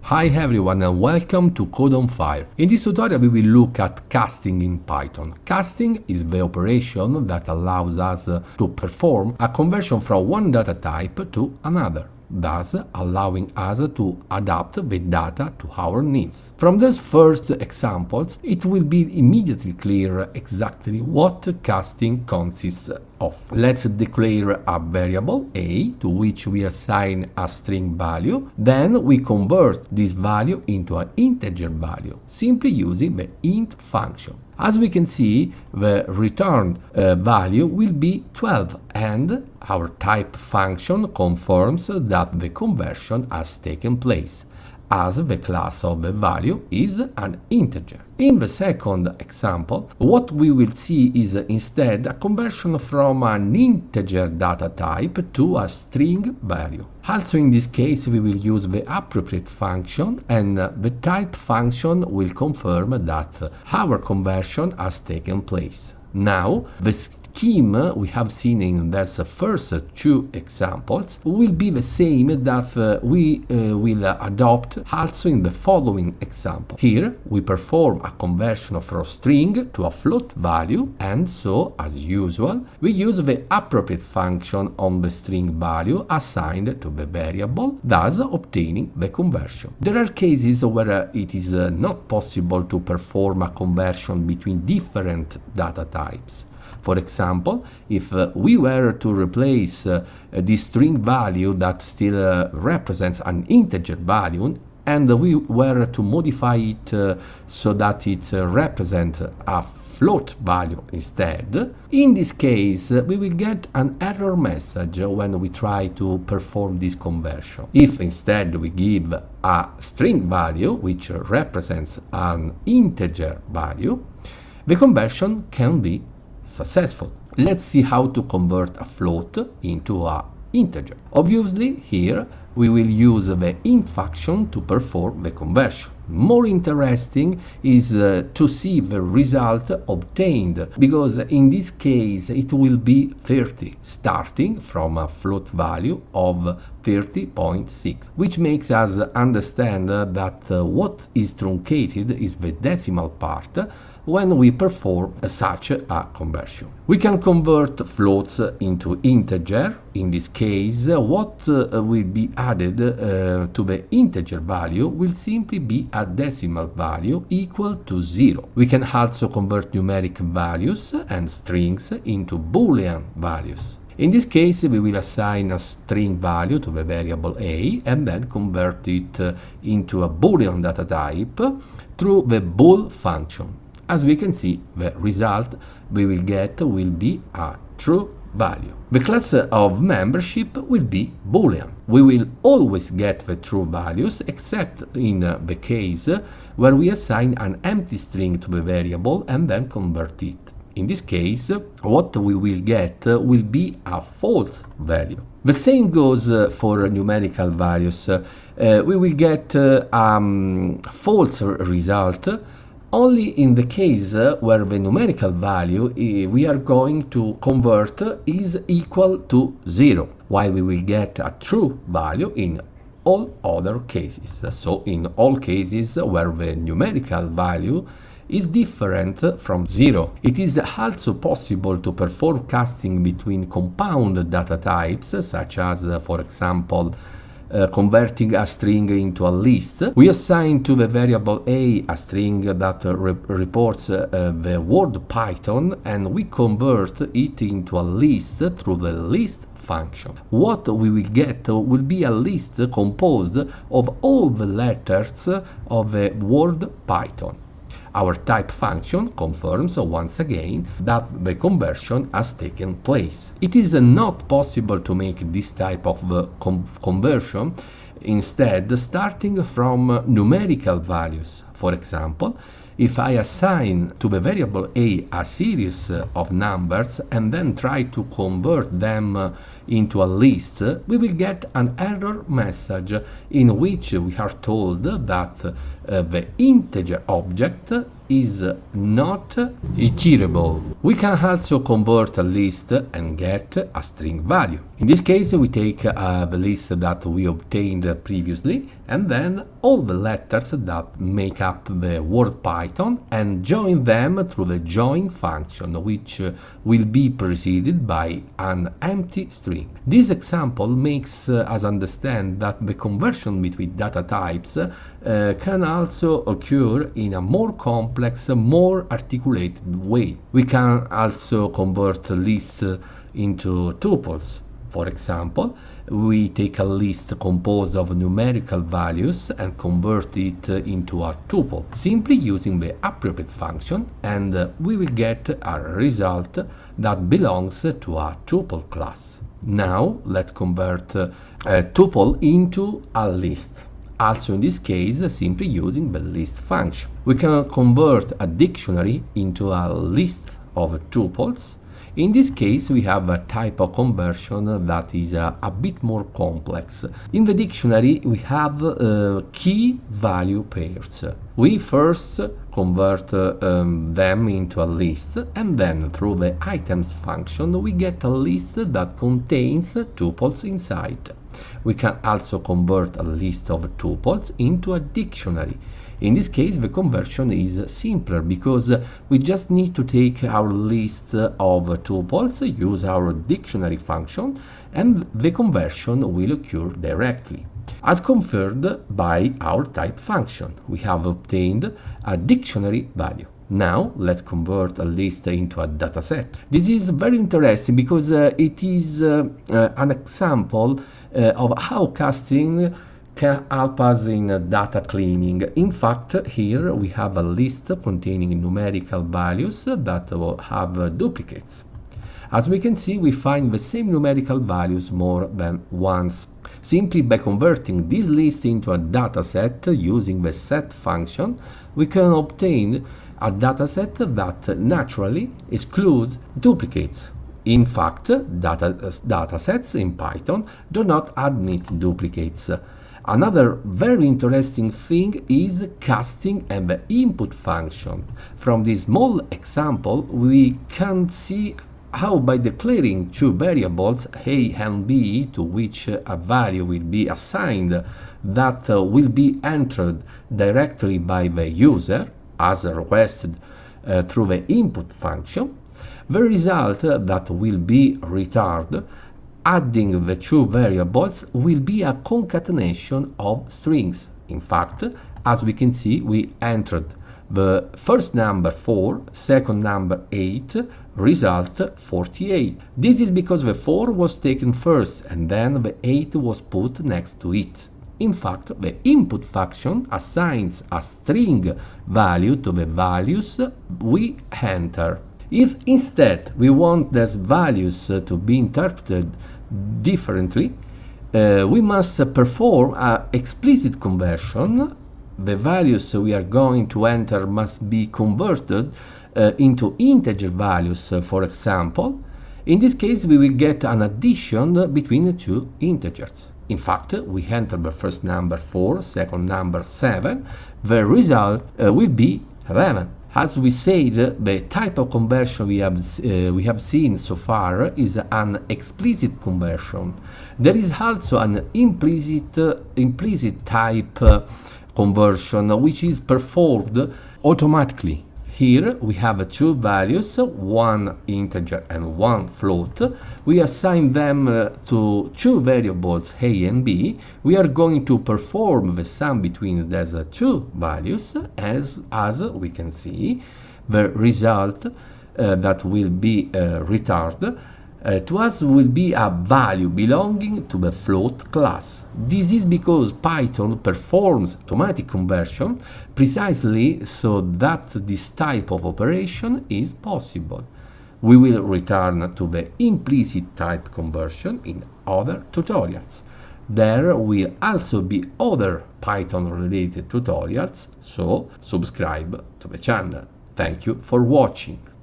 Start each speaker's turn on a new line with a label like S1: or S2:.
S1: Hi everyone and welcome to Code on Fire. In this tutorial we will look at casting in Python. Casting is the operation that allows us to perform a conversion from one data type to another, thus allowing us to adapt the data to our needs. From these first examples, it will be immediately clear exactly what casting consists of. Let's declare a variable a to which we assign a string value. Then we convert this value into an integer value simply using the int function. As we can see, the returned value will be 12 and our type function confirms that the conversion has taken place, as the class of the value is an integer. In the second example, what we will see is instead a conversion from an integer data type to a string value. Also in this case we will use the appropriate function and the type function will confirm that our conversion has taken place. Now the scheme we have seen in these first two examples will be the same that we will adopt also in the following example. Here we perform a conversion from a string to a float value, and so as usual we use the appropriate function on the string value assigned to the variable, thus obtaining the conversion. There are cases where it is not possible to perform a conversion between different data types. For example, if we were to replace the string value that still represents an integer value and we were to modify it so that it represents a float value instead, in this case we will get an error message when we try to perform this conversion. If instead we give a string value which represents an integer value, the conversion can be successful. Let's see how to convert a float into an integer. Obviously, here we will use the int function to perform the conversion. More interesting is to see the result obtained, because in this case it will be 30, starting from a float value of 30.6, which makes us understand that what is truncated is the decimal part when we perform such a conversion. We can convert floats into integer. In this case, what will be added to the integer value will simply be a decimal value equal to 0. We can also convert numeric values and strings into Boolean values. In this case, we will assign a string value to the variable a and then convert it into a Boolean data type through the bool function. As we can see, the result we will get will be a true value. The class of membership will be Boolean. We will always get the true values except in the case where we assign an empty string to the variable and then convert it. In this case, what we will get will be a false value. The same goes for numerical values. We will get a false result only in the case where the numerical value we are going to convert is equal to 0, while we will get a true value in all other cases. So in all cases where the numerical value is different from 0. It is also possible to perform casting between compound data types, such as, for example, converting a string into a list. We assign to the variable a string that reports the word Python, and we convert it into a list through the list function. What we will get will be a list composed of all the letters of the word Python. Our type function confirms once again that the conversion has taken place. It is not possible to make this type of conversion instead starting from numerical values. For example, if I assign to the variable a series of numbers and then try to convert them into a list, we will get an error message in which we are told that the integer object is not iterable. We can also convert a list and get a string value. In this case, we take the list that we obtained previously and then all the letters that make up the word Python and join them through the join function, which will be preceded by an empty string. This example makes us understand that the conversion between data types can also occur in a more complex, more articulated way. We can also convert lists into tuples. For example, we take a list composed of numerical values and convert it into a tuple, simply using the appropriate function, and we will get a result that belongs to a tuple class. Now let's convert a tuple into a list. Also in this case, simply using the list function. We can convert a dictionary into a list of tuples. In this case, we have a type of conversion that is a bit more complex. In the dictionary, we have key value pairs. We first convert them into a list, and then through the items function, we get a list that contains tuples inside. We can also convert a list of tuples into a dictionary. In this case, the conversion is simpler because we just need to take our list of tuples, use our dictionary function, and the conversion will occur directly. As confirmed by our type function, we have obtained a dictionary value. Now let's convert a list into a dataset. This is very interesting because it is an example of how casting can help us in data cleaning. In fact, here we have a list containing numerical values that have duplicates. As we can see, we find the same numerical values more than once. Simply by converting this list into a dataset using the set function, we can obtain a dataset that naturally excludes duplicates. In fact, datasets in Python do not admit duplicates. Another very interesting thing is casting and the input function. From this small example, we can see how by declaring two variables a and b to which a value will be assigned that will be entered directly by the user as requested through the input function, the result that will be returned adding the two variables will be a concatenation of strings. In fact, as we can see, we entered the first number 4, second number 8, result 48. This is because the 4 was taken first and then the 8 was put next to it. In fact, the input function assigns a string value to the values we enter. If instead we want these values to be interpreted differently, we must perform an explicit conversion. The values we are going to enter must be converted into integer values, for example. In this case, we will get an addition between the two integers. In fact, we enter the first number 4, second number 7. The result will be 11. As we said, the type of conversion we have seen so far is an explicit conversion. There is also an implicit type conversion which is performed automatically. Here we have two values, one integer and one float. We assign them to two variables a and b. We are going to perform the sum between these two values as we can see. The result that will be returned to us will be a value belonging to the float class. This is because Python performs automatic conversion precisely so that this type of operation is possible. We will return to the implicit type conversion in other tutorials. There will also be other Python-related tutorials, so subscribe to the channel. Thank you for watching.